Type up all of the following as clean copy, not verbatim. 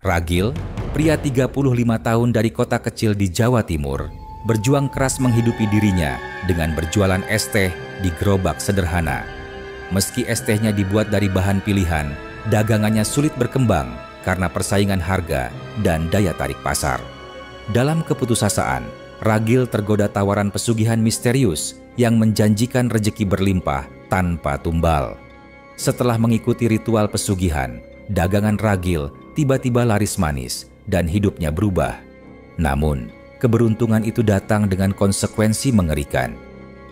Ragil, pria 35 tahun dari kota kecil di Jawa Timur, berjuang keras menghidupi dirinya dengan berjualan es teh di gerobak sederhana. Meski es tehnya dibuat dari bahan pilihan, dagangannya sulit berkembang karena persaingan harga dan daya tarik pasar. Dalam keputusasaan, Ragil tergoda tawaran pesugihan misterius yang menjanjikan rejeki berlimpah tanpa tumbal. Setelah mengikuti ritual pesugihan, dagangan Ragil tiba-tiba laris manis dan hidupnya berubah. Namun, keberuntungan itu datang dengan konsekuensi mengerikan.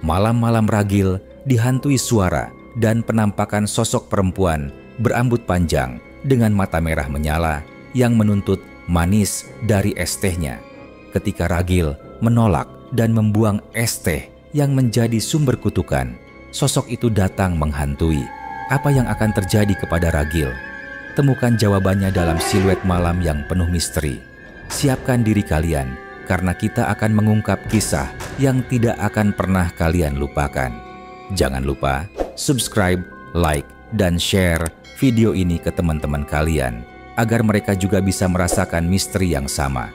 Malam-malam Ragil dihantui suara dan penampakan sosok perempuan berambut panjang dengan mata merah menyala yang menuntut manis dari es tehnya. Ketika Ragil menolak dan membuang es teh yang menjadi sumber kutukan, sosok itu datang menghantui. Apa yang akan terjadi kepada Ragil? Temukan jawabannya dalam siluet malam yang penuh misteri. Siapkan diri kalian, karena kita akan mengungkap kisah yang tidak akan pernah kalian lupakan. Jangan lupa subscribe, like, dan share video ini ke teman-teman kalian, agar mereka juga bisa merasakan misteri yang sama.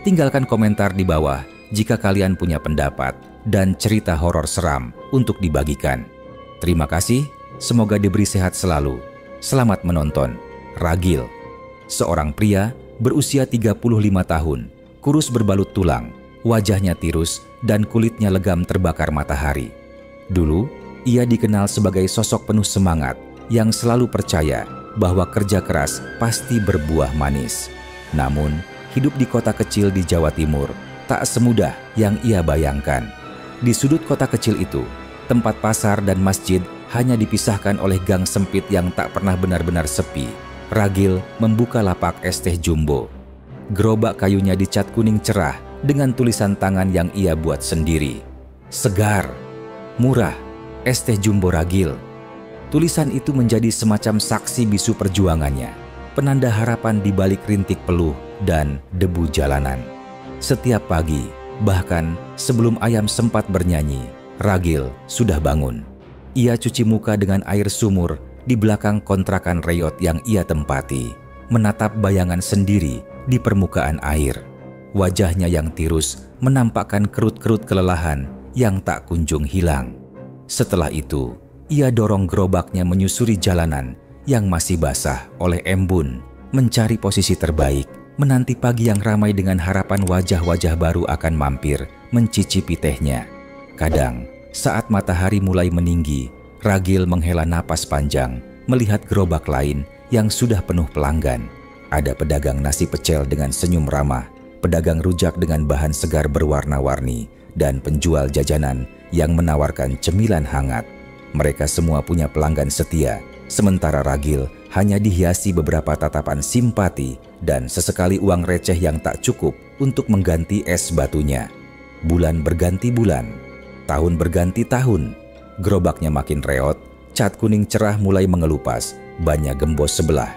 Tinggalkan komentar di bawah jika kalian punya pendapat dan cerita horor seram untuk dibagikan. Terima kasih, semoga diberi sehat selalu. Selamat menonton. Ragil, seorang pria berusia 35 tahun, kurus berbalut tulang, wajahnya tirus dan kulitnya legam terbakar matahari. Dulu, ia dikenal sebagai sosok penuh semangat yang selalu percaya bahwa kerja keras pasti berbuah manis. Namun, hidup di kota kecil di Jawa Timur tak semudah yang ia bayangkan. Di sudut kota kecil itu, tempat pasar dan masjid hanya dipisahkan oleh gang sempit yang tak pernah benar-benar sepi. Ragil membuka lapak es teh jumbo. Gerobak kayunya dicat kuning cerah dengan tulisan tangan yang ia buat sendiri. Segar, murah, es teh jumbo Ragil. Tulisan itu menjadi semacam saksi bisu perjuangannya, penanda harapan di balik rintik peluh dan debu jalanan. Setiap pagi, bahkan sebelum ayam sempat bernyanyi, Ragil sudah bangun. Ia cuci muka dengan air sumur di belakang kontrakan reyot yang ia tempati, menatap bayangan sendiri di permukaan air. Wajahnya yang tirus menampakkan kerut-kerut kelelahan yang tak kunjung hilang. Setelah itu, ia dorong gerobaknya menyusuri jalanan yang masih basah oleh embun, mencari posisi terbaik, menanti pagi yang ramai dengan harapan wajah-wajah baru akan mampir mencicipi tehnya. Kadang, saat matahari mulai meninggi, Ragil menghela napas panjang melihat gerobak lain yang sudah penuh pelanggan. Ada pedagang nasi pecel dengan senyum ramah, pedagang rujak dengan bahan segar berwarna-warni, dan penjual jajanan yang menawarkan cemilan hangat. Mereka semua punya pelanggan setia, sementara Ragil hanya dihiasi beberapa tatapan simpati dan sesekali uang receh yang tak cukup untuk mengganti es batunya. Bulan berganti bulan, tahun berganti tahun. Gerobaknya makin reot, cat kuning cerah mulai mengelupas, bannya gembos sebelah.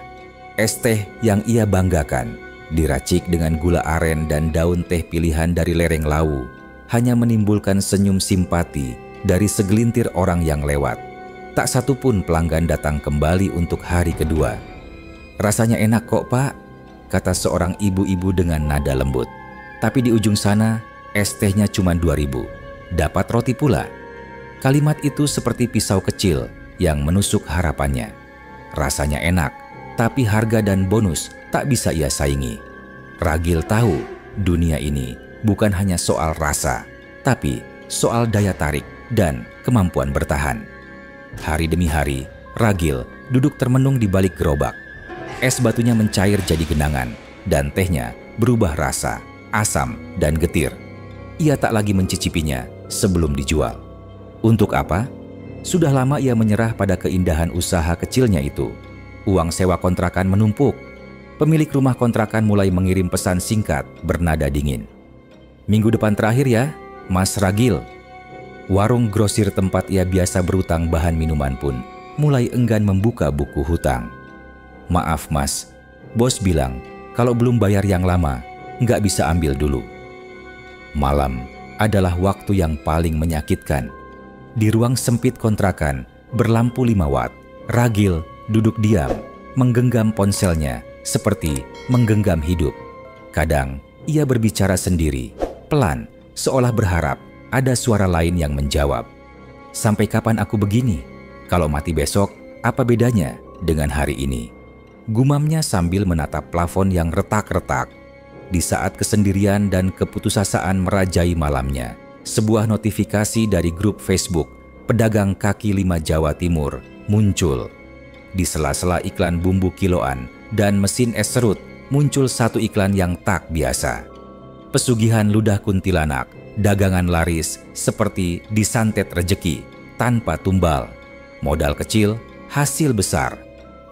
Es teh yang ia banggakan, diracik dengan gula aren dan daun teh pilihan dari lereng Lawu, hanya menimbulkan senyum simpati dari segelintir orang yang lewat. Tak satu pun pelanggan datang kembali untuk hari kedua. "Rasanya enak kok, Pak," kata seorang ibu-ibu dengan nada lembut. "Tapi di ujung sana, es tehnya cuma 2.000. Dapat roti pula." Kalimat itu seperti pisau kecil yang menusuk harapannya. Rasanya enak, tapi harga dan bonus tak bisa ia saingi. Ragil tahu dunia ini bukan hanya soal rasa, tapi soal daya tarik dan kemampuan bertahan. Hari demi hari, Ragil duduk termenung di balik gerobak. Es batunya mencair jadi genangan, dan tehnya berubah rasa, asam, dan getir. Ia tak lagi mencicipinya sebelum dijual. Untuk apa? Sudah lama ia menyerah pada keindahan usaha kecilnya itu. Uang sewa kontrakan menumpuk. Pemilik rumah kontrakan mulai mengirim pesan singkat bernada dingin. "Minggu depan terakhir ya, Mas Ragil." Warung grosir tempat ia biasa berutang bahan minuman pun mulai enggan membuka buku hutang. "Maaf Mas, bos bilang kalau belum bayar yang lama, nggak bisa ambil dulu." Malam adalah waktu yang paling menyakitkan. Di ruang sempit kontrakan berlampu 5 watt, Ragil duduk diam, menggenggam ponselnya seperti menggenggam hidup. Kadang ia berbicara sendiri, pelan, seolah berharap ada suara lain yang menjawab. "Sampai kapan aku begini? Kalau mati besok, apa bedanya dengan hari ini?" Gumamnya sambil menatap plafon yang retak-retak. Di saat kesendirian dan keputusasaan merajai malamnya, sebuah notifikasi dari grup Facebook pedagang kaki lima Jawa Timur muncul. Di sela-sela iklan bumbu kiloan dan mesin es serut, muncul satu iklan yang tak biasa. Pesugihan ludah kuntilanak, dagangan laris seperti disantet rejeki tanpa tumbal. Modal kecil, hasil besar.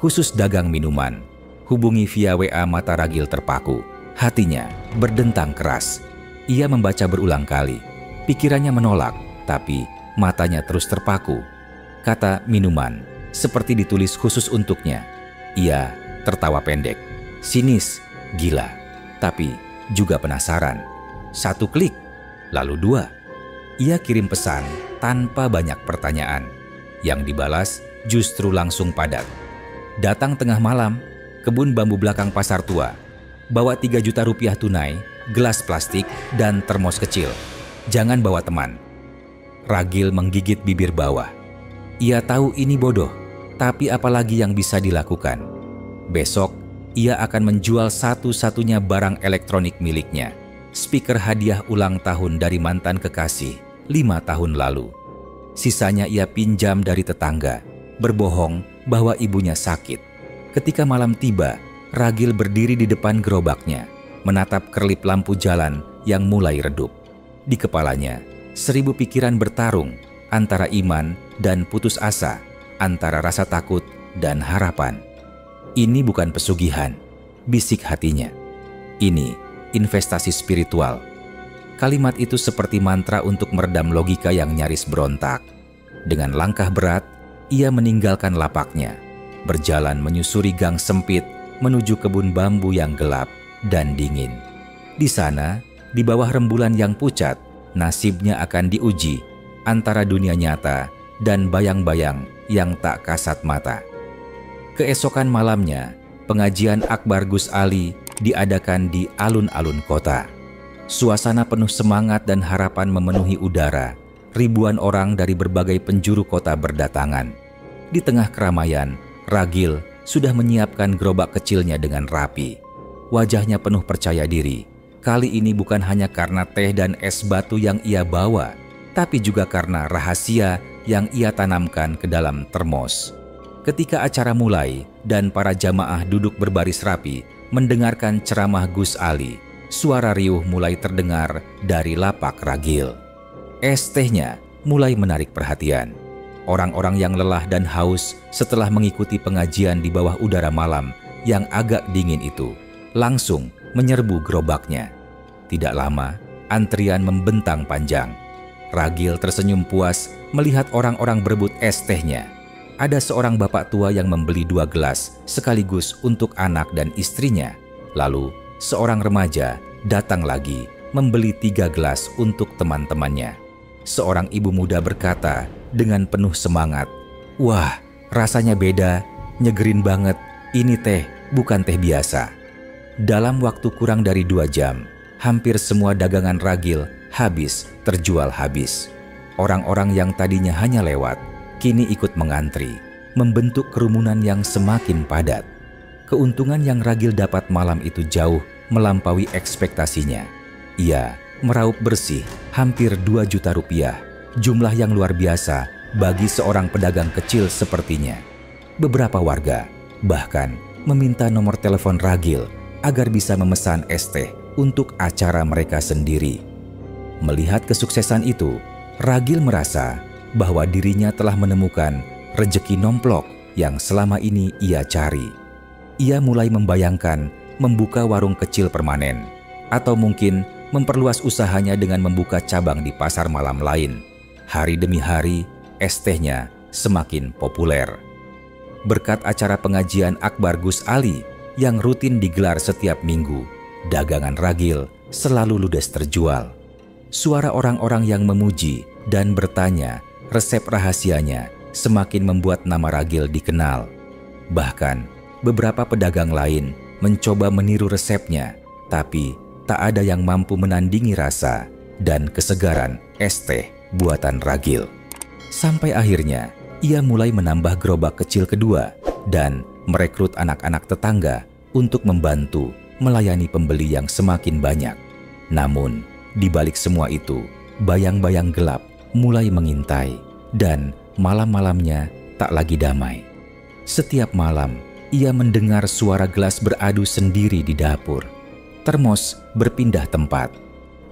Khusus dagang minuman. Hubungi via WA. Mata Ragil terpaku. Hatinya berdentang keras. Ia membaca berulang kali. Pikirannya menolak, tapi matanya terus terpaku. Kata minuman, seperti ditulis khusus untuknya. Ia tertawa pendek. Sinis, gila, tapi juga penasaran. 1 klik, lalu 2. Ia kirim pesan tanpa banyak pertanyaan. Yang dibalas justru langsung padat. Datang tengah malam, kebun bambu belakang pasar tua. Bawa 3 juta rupiah tunai, gelas plastik, dan termos kecil. Jangan bawa teman. Ragil menggigit bibir bawah. Ia tahu ini bodoh, tapi apalagi yang bisa dilakukan. Besok, ia akan menjual satu-satunya barang elektronik miliknya. Speaker hadiah ulang tahun dari mantan kekasih 5 tahun lalu. Sisanya ia pinjam dari tetangga, berbohong bahwa ibunya sakit. Ketika malam tiba, Ragil berdiri di depan gerobaknya, menatap kerlip lampu jalan yang mulai redup. Di kepalanya, 1000 pikiran bertarung antara iman dan putus asa, antara rasa takut dan harapan. "Ini bukan pesugihan," bisik hatinya. "Ini investasi spiritual." Kalimat itu seperti mantra untuk meredam logika yang nyaris berontak. Dengan langkah berat, ia meninggalkan lapaknya, berjalan menyusuri gang sempit menuju kebun bambu yang gelap dan dingin. Di sana, di bawah rembulan yang pucat, nasibnya akan diuji antara dunia nyata dan bayang-bayang yang tak kasat mata. Keesokan malamnya, pengajian akbar Gus Ali diadakan di alun-alun kota. Suasana penuh semangat dan harapan memenuhi udara. Ribuan orang dari berbagai penjuru kota berdatangan. Di tengah keramaian, Ragil sudah menyiapkan gerobak kecilnya dengan rapi. Wajahnya penuh percaya diri. Kali ini bukan hanya karena teh dan es batu yang ia bawa, tapi juga karena rahasia yang ia tanamkan ke dalam termos. Ketika acara mulai dan para jamaah duduk berbaris rapi mendengarkan ceramah Gus Ali, suara riuh mulai terdengar dari lapak Ragil. Es tehnya mulai menarik perhatian. Orang-orang yang lelah dan haus setelah mengikuti pengajian di bawah udara malam yang agak dingin itu langsung menyerbu gerobaknya. Tidak lama, antrian membentang panjang. Ragil tersenyum puas melihat orang-orang berebut es tehnya. Ada seorang bapak tua yang membeli 2 gelas sekaligus untuk anak dan istrinya. Lalu, seorang remaja datang lagi membeli 3 gelas untuk teman-temannya. Seorang ibu muda berkata dengan penuh semangat, "Wah, rasanya beda, nyegerin banget. Ini teh, bukan teh biasa." Dalam waktu kurang dari 2 jam, hampir semua dagangan Ragil terjual habis. Orang-orang yang tadinya hanya lewat, kini ikut mengantri, membentuk kerumunan yang semakin padat. Keuntungan yang Ragil dapat malam itu jauh melampaui ekspektasinya. Ia meraup bersih hampir 2 juta rupiah, jumlah yang luar biasa bagi seorang pedagang kecil sepertinya. Beberapa warga bahkan meminta nomor telepon Ragil agar bisa memesan es teh untuk acara mereka sendiri. Melihat kesuksesan itu, Ragil merasa bahwa dirinya telah menemukan rejeki nomplok yang selama ini ia cari. Ia mulai membayangkan membuka warung kecil permanen, atau mungkin memperluas usahanya dengan membuka cabang di pasar malam lain. Hari demi hari, es tehnya semakin populer. Berkat acara pengajian akbar Gus Ali yang rutin digelar setiap minggu, dagangan Ragil selalu ludes terjual. Suara orang-orang yang memuji dan bertanya resep rahasianya semakin membuat nama Ragil dikenal. Bahkan, beberapa pedagang lain mencoba meniru resepnya, tapi tak ada yang mampu menandingi rasa dan kesegaran es teh buatan Ragil. Sampai akhirnya ia mulai menambah gerobak kecil kedua dan merekrut anak-anak tetangga untuk membantu melayani pembeli yang semakin banyak. Namun, di balik semua itu, bayang-bayang gelap mulai mengintai dan malam-malamnya tak lagi damai. Setiap malam, ia mendengar suara gelas beradu sendiri di dapur. Termos berpindah tempat.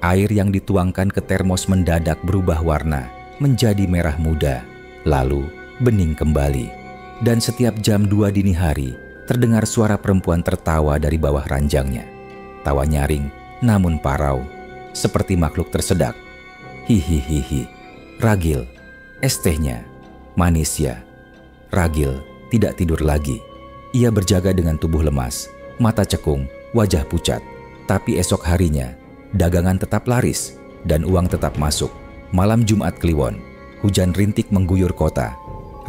Air yang dituangkan ke termos mendadak berubah warna menjadi merah muda, lalu bening kembali. Dan setiap jam 2 dini hari, terdengar suara perempuan tertawa dari bawah ranjangnya. Tawa nyaring, namun parau, seperti makhluk tersedak. Hihihihi, Ragil, es tehnya, manis ya. Ragil tidak tidur lagi. Ia berjaga dengan tubuh lemas, mata cekung, wajah pucat. Tapi esok harinya, dagangan tetap laris dan uang tetap masuk. Malam Jumat Kliwon, hujan rintik mengguyur kota.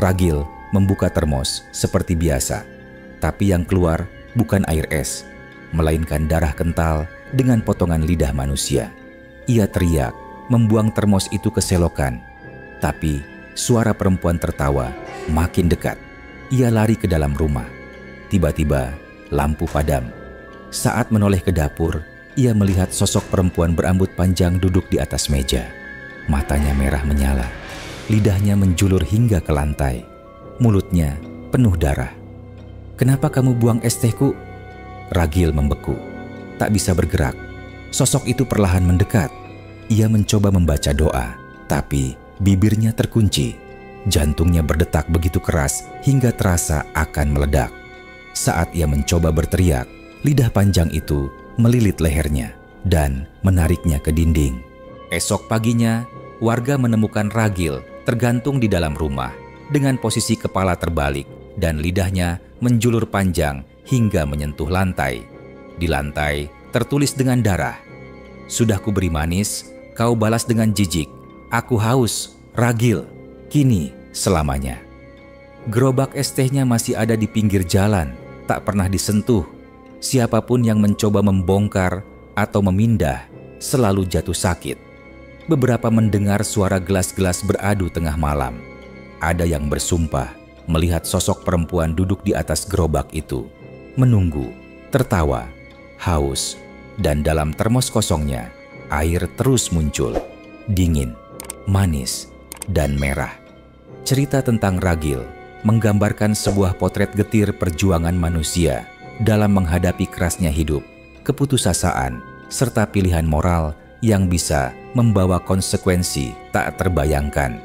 Ragil membuka termos seperti biasa. Tapi yang keluar bukan air es, melainkan darah kental dengan potongan lidah manusia. Ia teriak, membuang termos itu ke selokan. Tapi suara perempuan tertawa makin dekat. Ia lari ke dalam rumah. Tiba-tiba lampu padam. Saat menoleh ke dapur, ia melihat sosok perempuan berambut panjang duduk di atas meja. Matanya merah menyala. Lidahnya menjulur hingga ke lantai. Mulutnya penuh darah. "Kenapa kamu buang es tehku?" Ragil membeku. Tak bisa bergerak. Sosok itu perlahan mendekat. Ia mencoba membaca doa, tapi bibirnya terkunci. Jantungnya berdetak begitu keras hingga terasa akan meledak. Saat ia mencoba berteriak, lidah panjang itu melilit lehernya dan menariknya ke dinding. Esok paginya, warga menemukan Ragil tergantung di dalam rumah dengan posisi kepala terbalik dan lidahnya menjulur panjang hingga menyentuh lantai. Di lantai tertulis dengan darah, "Sudah kuberi manis, kau balas dengan jijik. Aku haus, Ragil, kini selamanya." Gerobak es tehnya masih ada di pinggir jalan, tak pernah disentuh. Siapapun yang mencoba membongkar atau memindah selalu jatuh sakit. Beberapa mendengar suara gelas-gelas beradu tengah malam. Ada yang bersumpah melihat sosok perempuan duduk di atas gerobak itu, menunggu, tertawa, haus, dan dalam termos kosongnya air terus muncul, dingin, manis, dan merah. Cerita tentang Ragil menggambarkan sebuah potret getir perjuangan manusia dalam menghadapi kerasnya hidup, keputusasaan, serta pilihan moral yang bisa membawa konsekuensi tak terbayangkan.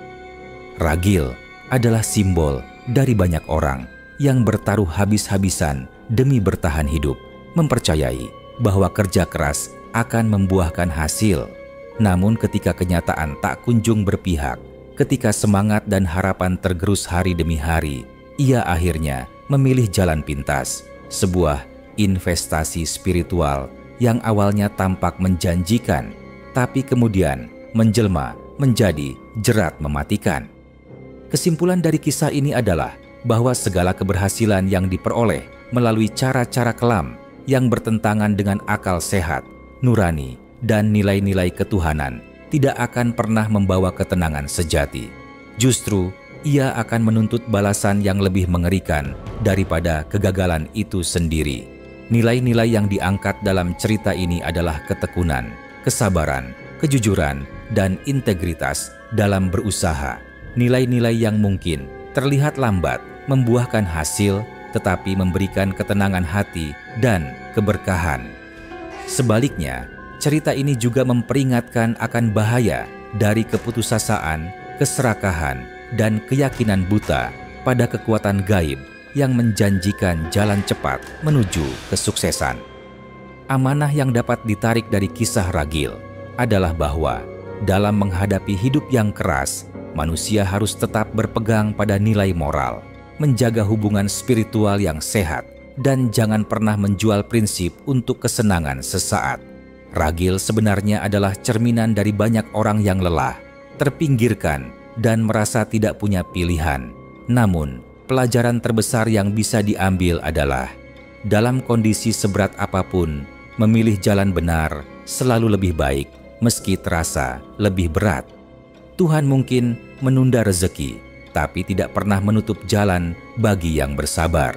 Ragil adalah simbol dari banyak orang yang bertaruh habis-habisan demi bertahan hidup, mempercayai bahwa kerja keras akan membuahkan hasil. Namun ketika kenyataan tak kunjung berpihak, ketika semangat dan harapan tergerus hari demi hari, ia akhirnya memilih jalan pintas, sebuah investasi spiritual yang awalnya tampak menjanjikan, tapi kemudian menjelma menjadi jerat mematikan. Kesimpulan dari kisah ini adalah bahwa segala keberhasilan yang diperoleh melalui cara-cara kelam yang bertentangan dengan akal sehat, nurani, dan nilai-nilai ketuhanan tidak akan pernah membawa ketenangan sejati. Justru, ia akan menuntut balasan yang lebih mengerikan daripada kegagalan itu sendiri. Nilai-nilai yang diangkat dalam cerita ini adalah ketekunan, kesabaran, kejujuran, dan integritas dalam berusaha. Nilai-nilai yang mungkin terlihat lambat membuahkan hasil, tetapi memberikan ketenangan hati dan keberkahan. Sebaliknya, cerita ini juga memperingatkan akan bahaya dari keputusasaan, keserakahan, dan keyakinan buta pada kekuatan gaib yang menjanjikan jalan cepat menuju kesuksesan. Amanah yang dapat ditarik dari kisah Ragil adalah bahwa dalam menghadapi hidup yang keras, manusia harus tetap berpegang pada nilai moral, menjaga hubungan spiritual yang sehat, dan jangan pernah menjual prinsip untuk kesenangan sesaat. Ragil sebenarnya adalah cerminan dari banyak orang yang lelah, terpinggirkan, dan merasa tidak punya pilihan. Namun, pelajaran terbesar yang bisa diambil adalah dalam kondisi seberat apapun, memilih jalan benar selalu lebih baik meski terasa lebih berat. Tuhan mungkin menunda rezeki, tapi tidak pernah menutup jalan bagi yang bersabar.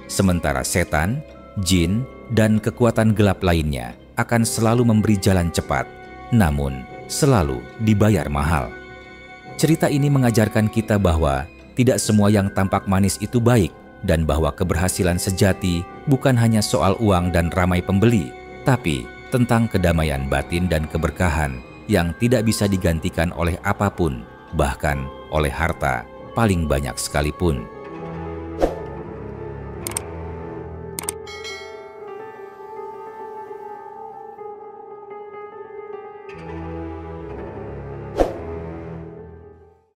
Sementara setan, jin, dan kekuatan gelap lainnya akan selalu memberi jalan cepat, namun selalu dibayar mahal. Cerita ini mengajarkan kita bahwa tidak semua yang tampak manis itu baik, dan bahwa keberhasilan sejati bukan hanya soal uang dan ramai pembeli, tapi tentang kedamaian batin dan keberkahan yang tidak bisa digantikan oleh apapun, bahkan oleh harta paling banyak sekalipun.